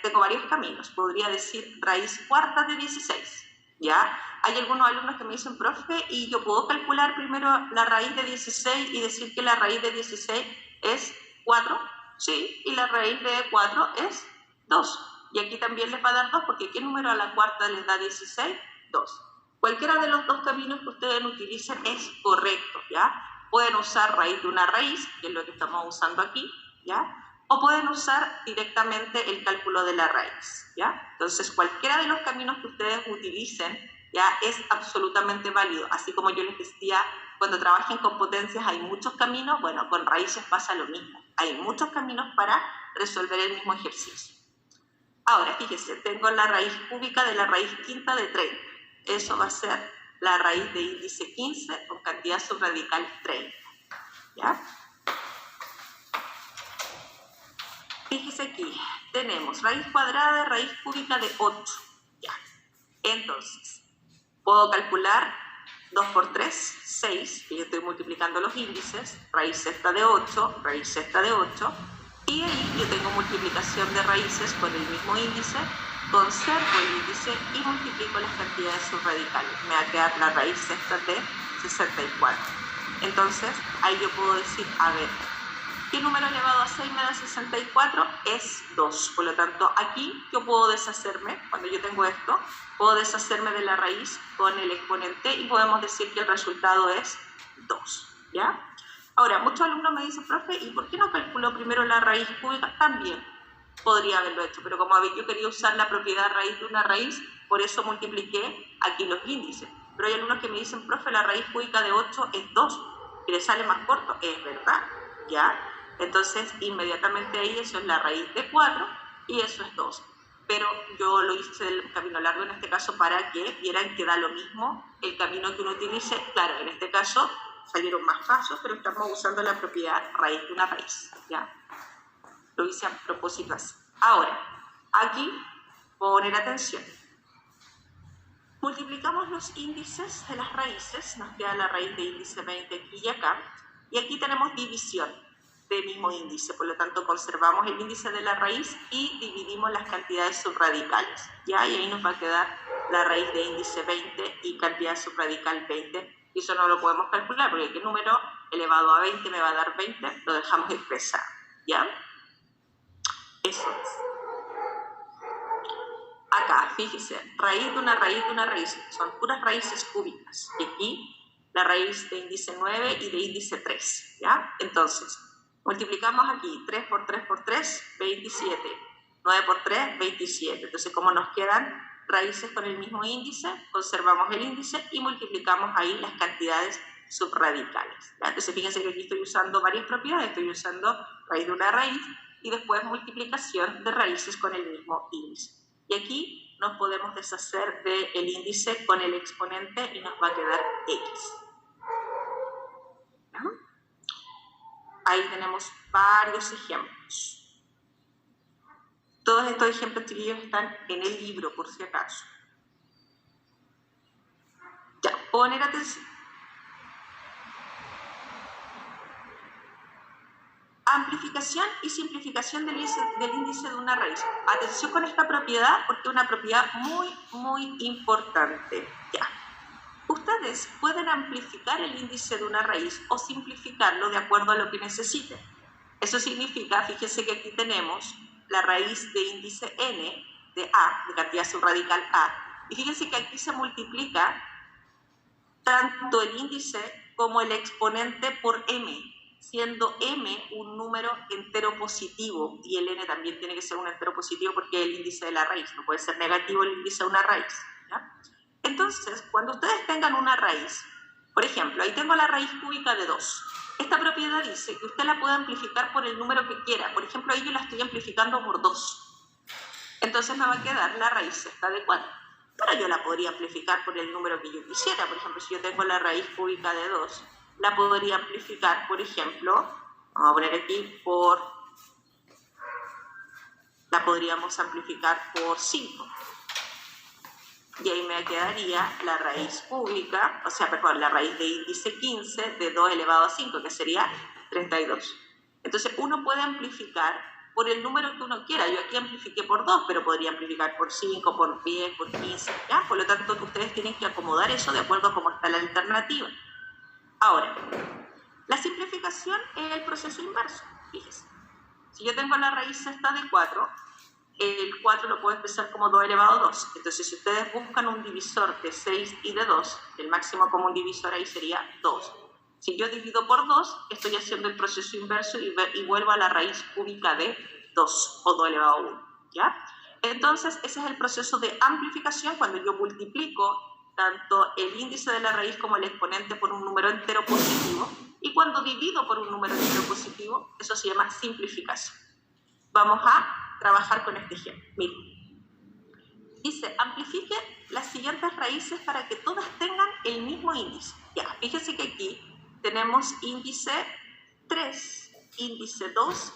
tengo varios caminos. Podría decir raíz cuarta de 16, ¿ya? Hay algunos alumnos que me dicen, profe, ¿y yo puedo calcular primero la raíz de 16 y decir que la raíz de 16 es 4? Sí, y la raíz de 4 es 2. Y aquí también les va a dar 2, porque ¿qué número a la cuarta les da 16? 2. Cualquiera de los dos caminos que ustedes utilicen es correcto, ¿ya? Pueden usar raíz de una raíz, que es lo que estamos usando aquí, ¿ya? O pueden usar directamente el cálculo de la raíz, ¿ya? Entonces, cualquiera de los caminos que ustedes utilicen, ¿ya? Es absolutamente válido. Así como yo les decía, cuando trabajen con potencias hay muchos caminos, bueno, con raíces pasa lo mismo. Hay muchos caminos para resolver el mismo ejercicio. Ahora, fíjense, tengo la raíz cúbica de la raíz quinta de 30. Eso va a ser la raíz de índice 15 con cantidad subradical 30, ¿ya? Fíjese aquí, tenemos raíz cuadrada de raíz cúbica de 8, ¿ya? Entonces, puedo calcular 2 por 3, 6, que yo estoy multiplicando los índices, raíz sexta de 8, raíz sexta de 8, y ahí yo tengo multiplicación de raíces con el mismo índice, conservo el índice y multiplico las cantidades subradicales. Me va a quedar la raíz sexta de 64. Entonces, ahí yo puedo decir, a ver, ¿qué número elevado a 6 me da 64? Es 2. Por lo tanto, aquí yo puedo deshacerme, cuando yo tengo esto, puedo deshacerme de la raíz con el exponente y podemos decir que el resultado es 2. ¿Ya? Ahora, muchos alumnos me dicen, profe, ¿y por qué no calculó primero la raíz cúbica? También podría haberlo hecho, pero como yo quería usar la propiedad raíz de una raíz, por eso multipliqué aquí los índices. Pero hay alumnos que me dicen, profe, la raíz cúbica de 8 es 2, y le sale más corto. Es verdad, ¿ya? Entonces, inmediatamente ahí eso es la raíz de 4 y eso es 2. Pero yo lo hice el camino largo en este caso para que vieran que da lo mismo el camino que uno utilice. Claro, en este caso salieron más pasos, pero estamos usando la propiedad raíz de una raíz, ¿ya? Lo hice a propósito así. Ahora, aquí, poner atención. Multiplicamos los índices de las raíces, nos queda la raíz de índice 20 aquí y acá, y aquí tenemos división del mismo índice, por lo tanto conservamos el índice de la raíz y dividimos las cantidades subradicales, ¿ya? Y ahí nos va a quedar la raíz de índice 20 y cantidad subradical 20, y eso no lo podemos calcular, porque ¿qué número elevado a 20 me va a dar 20? Lo dejamos expresado, ¿ya? Eso es. Acá, fíjese, raíz de una raíz de una raíz, son puras raíces cúbicas, y aquí la raíz de índice 9 y de índice 3, ¿ya? Entonces, multiplicamos aquí 3 por 3 por 3, 27, 9 por 3, 27. Entonces, como nos quedan raíces con el mismo índice, conservamos el índice y multiplicamos ahí las cantidades subradicales, ¿ya? Entonces, fíjense que aquí estoy usando varias propiedades, estoy usando raíz de una raíz y después multiplicación de raíces con el mismo índice. Y aquí nos podemos deshacer del índice con el exponente y nos va a quedar X. ¿No? Ahí tenemos varios ejemplos. Todos estos ejemplos, chiquillos, están en el libro, por si acaso. Ya, poner atención. Amplificación y simplificación del índice de una raíz. Atención con esta propiedad porque es una propiedad muy importante. Ya. Ustedes pueden amplificar el índice de una raíz o simplificarlo de acuerdo a lo que necesiten. Eso significa, fíjense que aquí tenemos la raíz de índice n de a, de cantidad subradical a, y fíjense que aquí se multiplica tanto el índice como el exponente por m, siendo m un número entero positivo, y el n también tiene que ser un entero positivo porque es el índice de la raíz, no puede ser negativo el índice de una raíz, ¿ya? Entonces, cuando ustedes tengan una raíz, por ejemplo, ahí tengo la raíz cúbica de 2. Esta propiedad dice que usted la puede amplificar por el número que quiera. Por ejemplo, ahí yo la estoy amplificando por 2. Entonces me va a quedar la raíz sexta de 4. Pero yo la podría amplificar por el número que yo quisiera. Por ejemplo, si yo tengo la raíz cúbica de 2, la podría amplificar, por ejemplo, vamos a poner aquí la podríamos amplificar por 5. Y ahí me quedaría la raíz cúbica, o sea, perdón, la raíz de índice 15 de 2 elevado a 5, que sería 32. Entonces, uno puede amplificar por el número que uno quiera. Yo aquí amplifiqué por 2, pero podría amplificar por 5, por 10, por 15, ¿ya? Por lo tanto, ustedes tienen que acomodar eso de acuerdo a cómo está la alternativa. Ahora, la simplificación es el proceso inverso, fíjense. Si yo tengo la raíz sexta de 4, el 4 lo puedo expresar como 2 elevado a 2. Entonces, si ustedes buscan un divisor de 6 y de 2, el máximo común divisor ahí sería 2. Si yo divido por 2, estoy haciendo el proceso inverso y vuelvo a la raíz cúbica de 2, o 2 elevado a 1, ¿ya? Entonces, ese es el proceso de amplificación cuando yo multiplico tanto el índice de la raíz como el exponente por un número entero positivo, y cuando divido por un número entero positivo, eso se llama simplificación. Vamos a trabajar con este ejemplo. Miren, dice, amplifique las siguientes raíces para que todas tengan el mismo índice. Ya, fíjense que aquí tenemos índice 3, índice 2,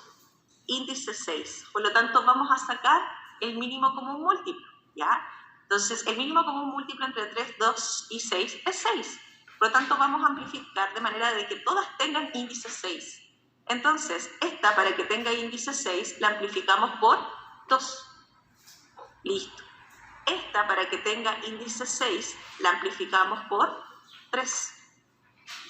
índice 6. Por lo tanto, vamos a sacar el mínimo común múltiplo, ¿ya? Entonces, el mínimo común múltiplo entre 3, 2 y 6 es 6. Por lo tanto, vamos a amplificar de manera de que todas tengan índice 6. Entonces, esta, para que tenga índice 6, la amplificamos por 2. Listo. Esta, para que tenga índice 6, la amplificamos por 3.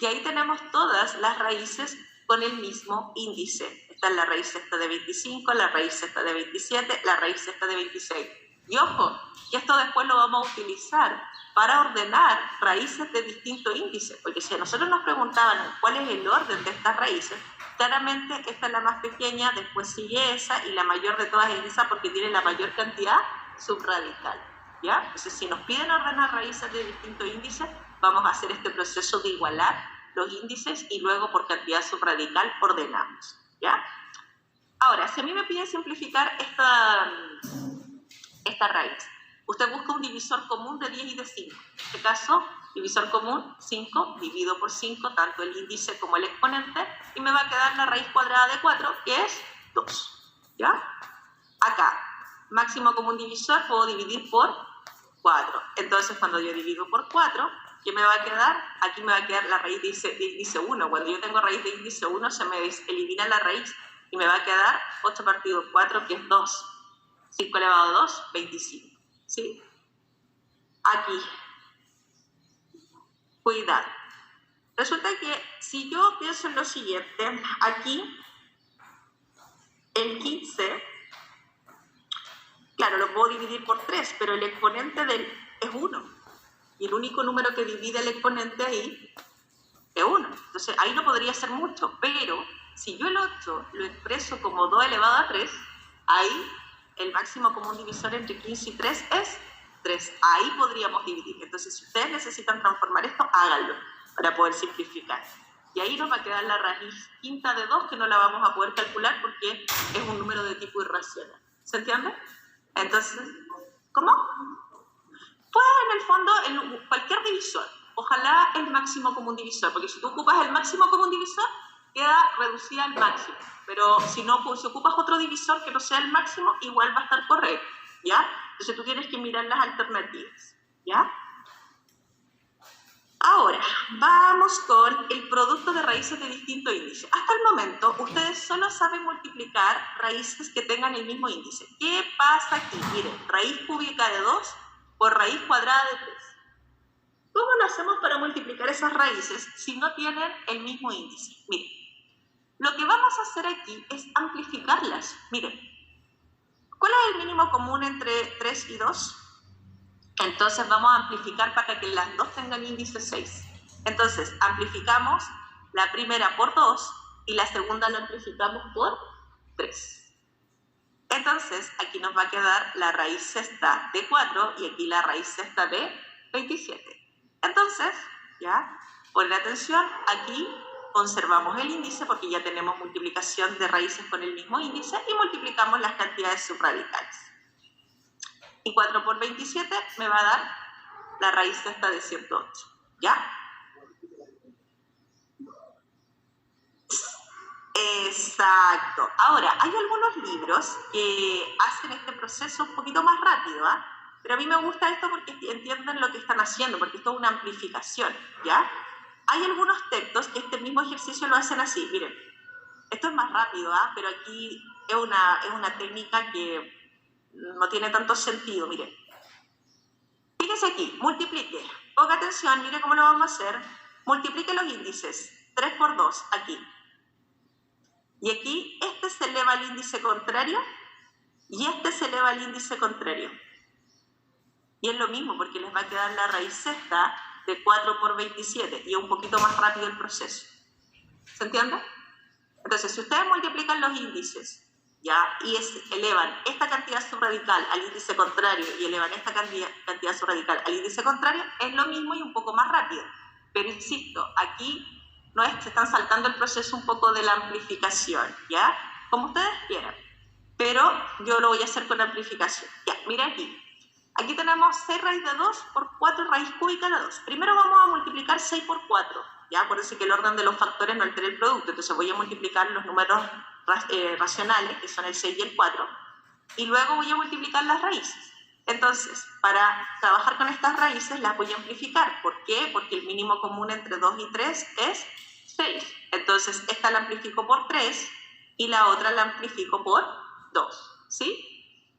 Y ahí tenemos todas las raíces con el mismo índice. Esta es la raíz esta de 25, la raíz esta de 27, la raíz esta de 26. Y ojo, que esto después lo vamos a utilizar para ordenar raíces de distinto índice, porque si a nosotros nos preguntaban cuál es el orden de estas raíces, claramente esta es la más pequeña, después sigue esa, y la mayor de todas es esa porque tiene la mayor cantidad subradical, ¿ya? Entonces, si nos piden ordenar raíces de distinto índice, vamos a hacer este proceso de igualar los índices y luego por cantidad subradical ordenamos, ¿ya? Ahora, si a mí me piden simplificar esta raíz, usted busca un divisor común de 10 y de 5. En este caso, divisor común, 5, divido por 5, tanto el índice como el exponente, y me va a quedar la raíz cuadrada de 4, que es 2, ¿ya? Acá, máximo común divisor, puedo dividir por 4. Entonces, cuando yo divido por 4, ¿qué me va a quedar? Aquí me va a quedar la raíz de índice 1. Cuando yo tengo raíz de índice 1, se me elimina la raíz y me va a quedar 8 partido 4, que es 2. 5 elevado a 2, 25. ¿Sí? Aquí. Cuidado. Resulta que si yo pienso en lo siguiente, aquí el 15, claro, lo puedo dividir por 3, pero el exponente es 1. Y el único número que divide el exponente ahí es 1. Entonces, ahí no podría ser mucho. Pero, si yo el 8 lo expreso como 2 elevado a 3, ahí el máximo común divisor entre 15 y 3 es 3. Ahí podríamos dividir. Entonces, si ustedes necesitan transformar esto, háganlo para poder simplificar. Y ahí nos va a quedar la raíz quinta de 2, que no la vamos a poder calcular porque es un número de tipo irracional. ¿Se entiende? Entonces, ¿cómo? Pues en el fondo, cualquier divisor, ojalá el máximo común divisor, porque si tú ocupas el máximo común divisor, queda reducida al máximo. Pero si ocupas otro divisor que no sea el máximo, igual va a estar correcto, ¿ya? Entonces tú tienes que mirar las alternativas, ¿ya? Ahora, vamos con el producto de raíces de distinto índice. Hasta el momento, ustedes solo saben multiplicar raíces que tengan el mismo índice. ¿Qué pasa aquí? Miren, raíz cúbica de 2 por raíz cuadrada de 3. ¿Cómo lo hacemos para multiplicar esas raíces si no tienen el mismo índice? Miren, lo que vamos a hacer aquí es amplificarlas. Miren, ¿cuál es el mínimo común entre 3 y 2? Entonces vamos a amplificar para que las dos tengan índice 6. Entonces amplificamos la primera por 2 y la segunda la amplificamos por 3. Entonces aquí nos va a quedar la raíz sexta de 4 y aquí la raíz sexta de 27. Entonces, ya, ponen atención, aquí conservamos el índice porque ya tenemos multiplicación de raíces con el mismo índice y multiplicamos las cantidades subradicales. Y 4 por 27 me va a dar la raíz sexta de 108, ¿ya? Exacto. Ahora, hay algunos libros que hacen este proceso un poquito más rápido, ¿eh? Pero a mí me gusta esto porque entienden lo que están haciendo, porque esto es una amplificación, ¿ya? Hay algunos textos que este mismo ejercicio lo hacen así. Miren, esto es más rápido, ¿eh? Pero aquí es una técnica que no tiene tanto sentido. Miren, fíjense aquí, multiplique. Ponga atención, mire cómo lo vamos a hacer. Multiplique los índices. 3 por 2, aquí. Y aquí este se eleva al índice contrario y este se eleva al índice contrario. Y es lo mismo porque les va a quedar la raíz sexta de 4 por 27 y es un poquito más rápido el proceso. ¿Se entiende? Entonces, si ustedes multiplican los índices, ¿ya? Y elevan esta cantidad subradical al índice contrario y elevan esta cantidad subradical al índice contrario, es lo mismo y un poco más rápido. Pero insisto, aquí no es que están saltando el proceso un poco de la amplificación, ¿ya? Como ustedes quieran. Pero yo lo voy a hacer con la amplificación. Ya, mira aquí. Aquí tenemos 6 raíz de 2 por 4 raíz cúbica de 2. Primero vamos a multiplicar 6 por 4. ¿Ya? Acuérdense que el orden de los factores no altera el producto. Entonces voy a multiplicar los números racionales, que son el 6 y el 4. Y luego voy a multiplicar las raíces. Entonces, para trabajar con estas raíces las voy a amplificar. ¿Por qué? Porque el mínimo común entre 2 y 3 es 6. Entonces, esta la amplifico por 3 y la otra la amplifico por 2, ¿sí?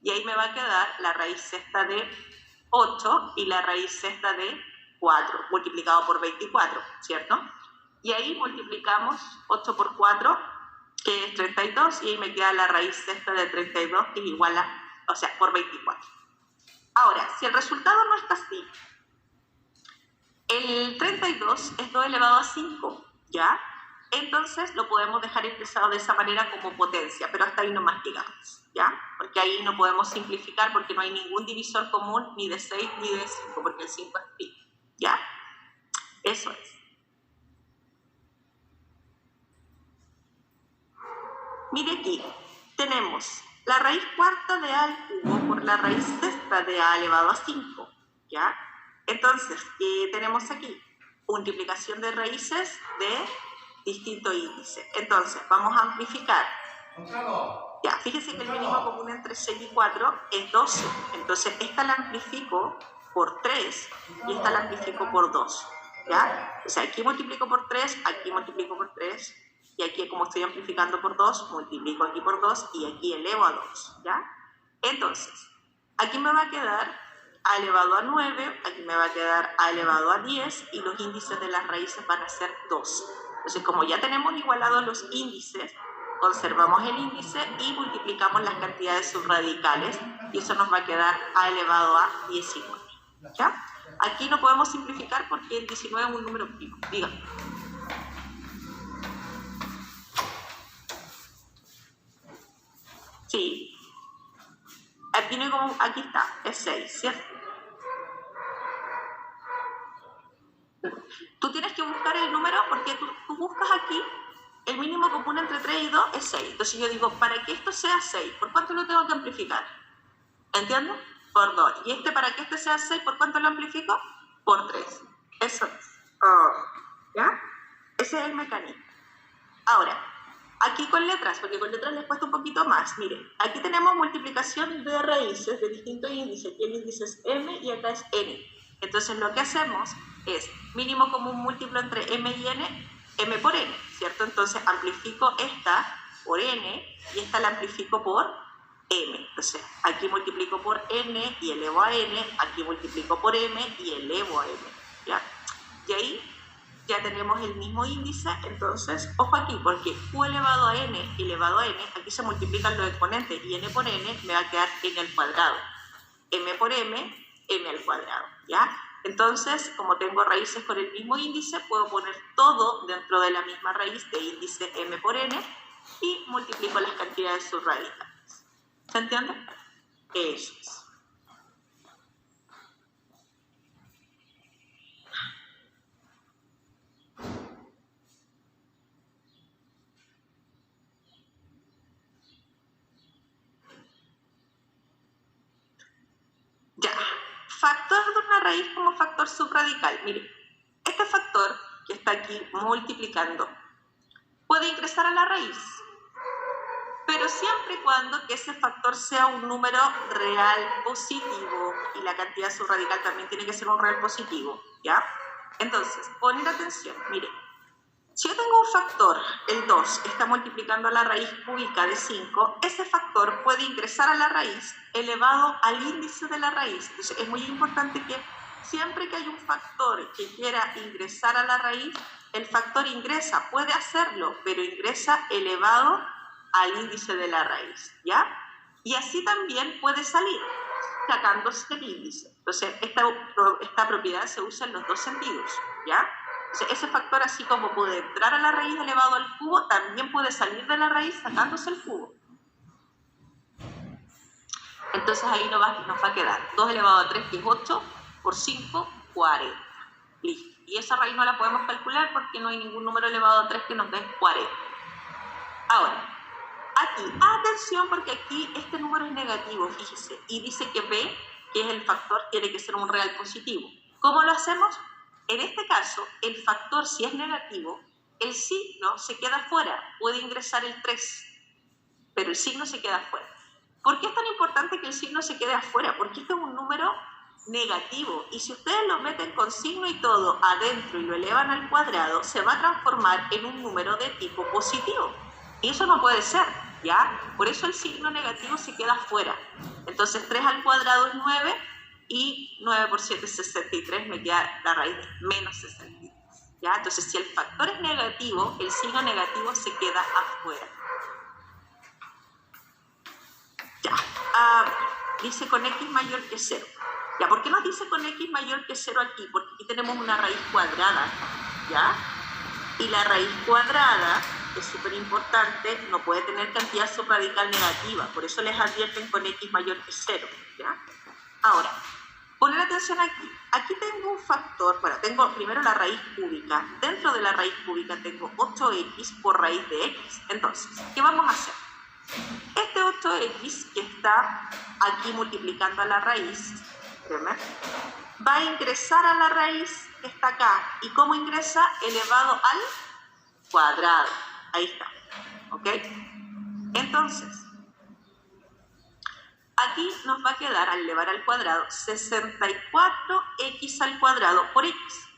Y ahí me va a quedar la raíz sexta de 8 y la raíz sexta de 4, multiplicado por 24, ¿cierto? Y ahí multiplicamos 8 por 4, que es 32, y ahí me queda la raíz sexta de 32, que es igual a, o sea, por 24. Ahora, si el resultado no está así, el 32 es 2 elevado a 5, ¿ya? Entonces lo podemos dejar expresado de esa manera como potencia, pero hasta ahí nomás llegamos, ¿ya? Porque ahí no podemos simplificar porque no hay ningún divisor común ni de 6 ni de 5, porque el 5 es pi, ¿ya? Eso es. Mire aquí, tenemos la raíz cuarta de a al cubo por la raíz sexta de a elevado a 5, ¿ya? Entonces, tenemos aquí multiplicación de raíces de distinto índice. Entonces, vamos a amplificar. Ya, fíjense que el mínimo común entre 6 y 4 es 12. Entonces, esta la amplifico por 3 y esta la amplifico por 2, ¿ya? O sea, aquí multiplico por 3, aquí multiplico por 3, y aquí, como estoy amplificando por 2, multiplico aquí por 2 y aquí elevo a 2, ¿ya? Entonces, aquí me va a quedar a elevado a 9, aquí me va a quedar a elevado a 10 y los índices de las raíces van a ser 2. Entonces, como ya tenemos igualados los índices, conservamos el índice y multiplicamos las cantidades subradicales y eso nos va a quedar a elevado a 19, ¿ya? Aquí no podemos simplificar porque el 19 es un número primo. Díganme. Sí. Aquí, no hay como, aquí está, es 6, ¿cierto? Tú tienes que buscar el número porque tú buscas aquí el mínimo común entre 3 y 2 es 6. Entonces yo digo, para que esto sea 6, ¿por cuánto lo tengo que amplificar? ¿Entiendes? Por 2. Y para que este sea 6, ¿por cuánto lo amplifico? Por 3. Eso es. ¿Ya? Ese es el mecanismo. Ahora, aquí con letras, porque con letras les cuesta un poquito más. Miren, aquí tenemos multiplicación de raíces de distintos índices. Aquí el índice es m y acá es n. Entonces lo que hacemos es mínimo común múltiplo entre m y n, m por n, ¿cierto? Entonces amplifico esta por n y esta la amplifico por m. Entonces aquí multiplico por n y elevo a n, aquí multiplico por m y elevo a m, ¿ya? Y ahí ya tenemos el mismo índice. Entonces, ojo aquí, porque q elevado a n elevado a n, aquí se multiplican los exponentes y n por n me va a quedar n al cuadrado. M por m, m al cuadrado, ¿ya? Entonces, como tengo raíces con el mismo índice, puedo poner todo dentro de la misma raíz de índice m por n y multiplico las cantidades subradicales. ¿Se entiende? Eso es. Ya, factor de una raíz como factor subradical. Mire, este factor que está aquí multiplicando puede ingresar a la raíz, pero siempre y cuando que ese factor sea un número real positivo y la cantidad subradical también tiene que ser un real positivo, ¿ya? Entonces, poner atención, mire, si yo tengo un factor, el 2, está multiplicando la raíz cúbica de 5, ese factor puede ingresar a la raíz elevado al índice de la raíz. Entonces, es muy importante que siempre que hay un factor que quiera ingresar a la raíz, el factor ingresa, puede hacerlo, pero ingresa elevado al índice de la raíz, ¿ya? Y así también puede salir, sacándose el índice. Entonces, esta propiedad se usa en los dos sentidos, ¿ya? Ese factor, así como puede entrar a la raíz elevado al cubo, también puede salir de la raíz sacándose el cubo. Entonces ahí nos va a quedar 2 elevado a 3, que es 8, por 5, 40. Listo. Y esa raíz no la podemos calcular porque no hay ningún número elevado a 3 que nos dé 40. Ahora, aquí, atención, porque aquí este número es negativo, fíjese, y dice que B, que es el factor, tiene que ser un real positivo. ¿Cómo lo hacemos? En este caso, el factor, si es negativo, el signo se queda fuera, puede ingresar el 3, pero el signo se queda fuera. ¿Por qué es tan importante que el signo se quede afuera? Porque este es un número negativo, y si ustedes lo meten con signo y todo adentro y lo elevan al cuadrado, se va a transformar en un número de tipo positivo, y eso no puede ser, ¿ya? Por eso el signo negativo se queda afuera. Entonces 3 al cuadrado es 9, y 9 por 7 es 63, me queda la raíz de menos 63, ¿ya? Entonces si el factor es negativo, el signo negativo se queda afuera. Ya, dice con x mayor que 0. ¿Ya? ¿Por qué nos dice con x mayor que 0 aquí? Porque aquí tenemos una raíz cuadrada, ¿ya? Y la raíz cuadrada, es súper importante, no puede tener cantidad subradical negativa, por eso les advierten con x mayor que 0, ¿ya? Ahora, poner atención aquí. Aquí tengo un factor, bueno, tengo primero la raíz cúbica. Dentro de la raíz cúbica tengo 8x por raíz de x. Entonces, ¿qué vamos a hacer? Este 8x que está aquí multiplicando a la raíz, va a ingresar a la raíz que está acá. ¿Y cómo ingresa? Elevado al cuadrado. Ahí está. ¿Ok? Entonces, aquí nos va a quedar, al elevar al cuadrado, 64x al cuadrado por x.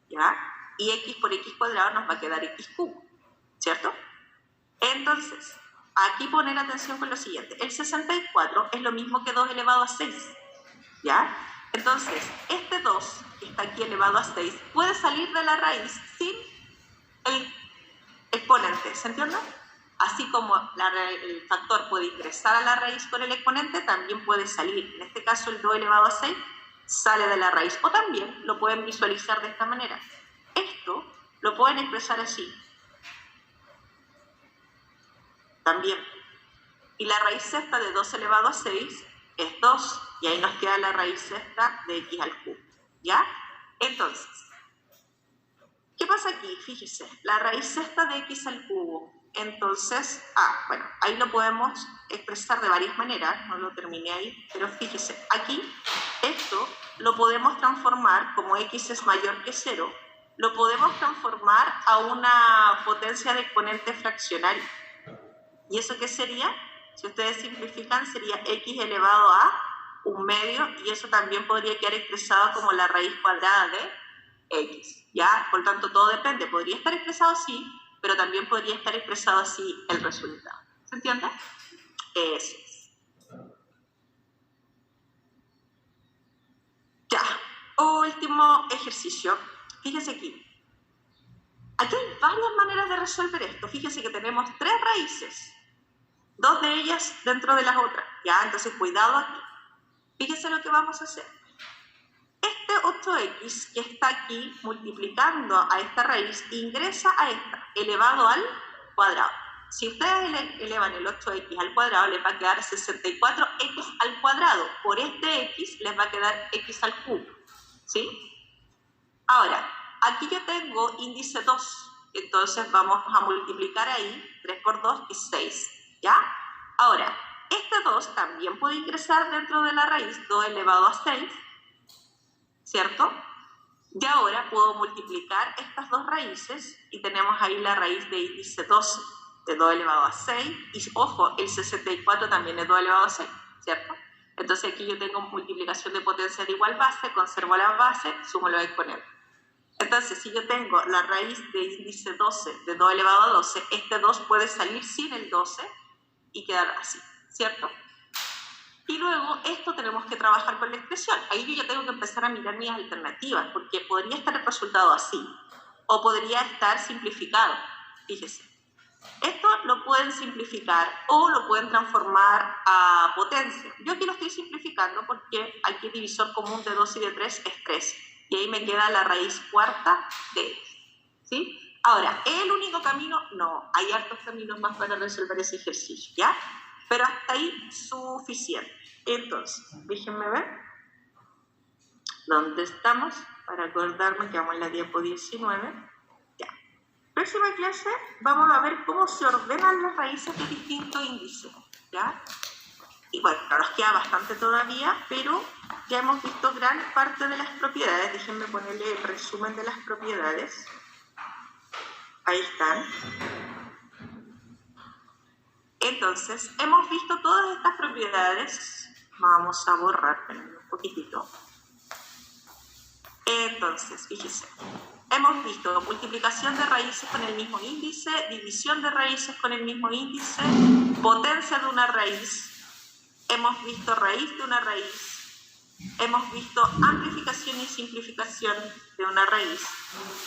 ¿Ya? Y x por x cuadrado nos va a quedar x cubo. ¿Cierto? Entonces, aquí poner atención con lo siguiente. El 64 es lo mismo que 2 elevado a 6. ¿Ya? Entonces, este 2, que está aquí elevado a 6, puede salir de la raíz sin el exponente. ¿Se entiende? Así como el factor puede ingresar a la raíz con el exponente, también puede salir. En este caso, el 2 elevado a 6 sale de la raíz. O también lo pueden visualizar de esta manera. Esto lo pueden expresar así. También. Y la raíz sexta de 2 elevado a 6 es 2. Y ahí nos queda la raíz sexta de x al cubo. ¿Ya? Entonces, ¿qué pasa aquí? Fíjese, la raíz sexta de x al cubo. Entonces, bueno, ahí lo podemos expresar de varias maneras. No lo terminé ahí, pero fíjese, aquí esto lo podemos transformar, como x es mayor que 0, lo podemos transformar a una potencia de exponente fraccionario. ¿Y eso qué sería? Si ustedes simplifican, sería x elevado a 1/2, y eso también podría quedar expresado como la raíz cuadrada de x, ¿ya? Por lo tanto, todo depende. Podría estar expresado así, pero también podría estar expresado así el resultado. ¿Se entiende? Eso es. Ya, último ejercicio. Fíjese aquí. Aquí hay varias maneras de resolver esto. Fíjese que tenemos 3 raíces. 2 de ellas dentro de las otras, ¿ya? Entonces, cuidado aquí. Fíjense lo que vamos a hacer. Este 8x que está aquí multiplicando a esta raíz ingresa a esta, elevado al cuadrado. Si ustedes elevan el 8x al cuadrado, les va a quedar 64x al cuadrado. Por este x les va a quedar x al cubo, ¿sí? Ahora, aquí yo tengo índice 2. Entonces, vamos a multiplicar ahí 3 por 2, que es 6. ¿Ya? Ahora, este 2 también puede ingresar dentro de la raíz 2 elevado a 6, ¿cierto? Y ahora puedo multiplicar estas dos raíces y tenemos ahí la raíz de índice 12, de 2 elevado a 6, y ojo, el 64 también es 2 elevado a 6, ¿cierto? Entonces aquí yo tengo multiplicación de potencia de igual base, conservo la base, sumo los exponentes. Entonces, si yo tengo la raíz de índice 12 de 2 elevado a 12, este 2 puede salir sin el 12, y quedar así, ¿cierto? Y luego esto tenemos que trabajar con la expresión. Ahí yo ya tengo que empezar a mirar mis alternativas, porque podría estar el resultado así, o podría estar simplificado. Fíjese, esto lo pueden simplificar o lo pueden transformar a potencia. Yo aquí lo estoy simplificando porque aquí el divisor común de 2 y de 3 es 3, y ahí me queda la raíz cuarta de x, ¿sí? Ahora, ¿es el único camino? No, hay hartos caminos más para resolver ese ejercicio, ¿ya? Pero hasta ahí suficiente. Entonces, déjenme ver dónde estamos para acordarme que vamos en la diapo 19. Ya. Próxima clase vamos a ver cómo se ordenan las raíces de distintos índices, ¿ya? Y bueno, nos queda bastante todavía, pero ya hemos visto gran parte de las propiedades. Déjenme ponerle el resumen de las propiedades. Ahí están. Entonces, hemos visto todas estas propiedades. Vamos a borrar un poquitito. Entonces, fíjese. Hemos visto multiplicación de raíces con el mismo índice, división de raíces con el mismo índice, potencia de una raíz. Hemos visto raíz de una raíz. Hemos visto amplificación y simplificación de una raíz.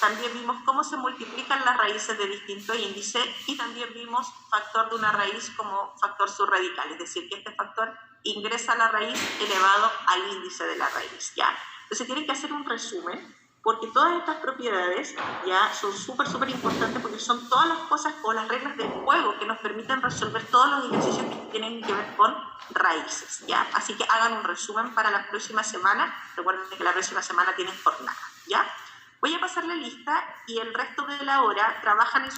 También vimos cómo se multiplican las raíces de distintos índices y también vimos factor de una raíz como factor subradical, es decir, que este factor ingresa a la raíz elevado al índice de la raíz, ¿ya? Entonces tienen que hacer un resumen porque todas estas propiedades ya son súper importantes porque son todas las cosas o las reglas del juego que nos permiten resolver todos los ejercicios que tienen que ver con raíces, ¿ya? Así que hagan un resumen para la próxima semana. Recuerden que la próxima semana tienen jornada, ¿ya? Voy a pasar la lista y el resto de la hora trabajan en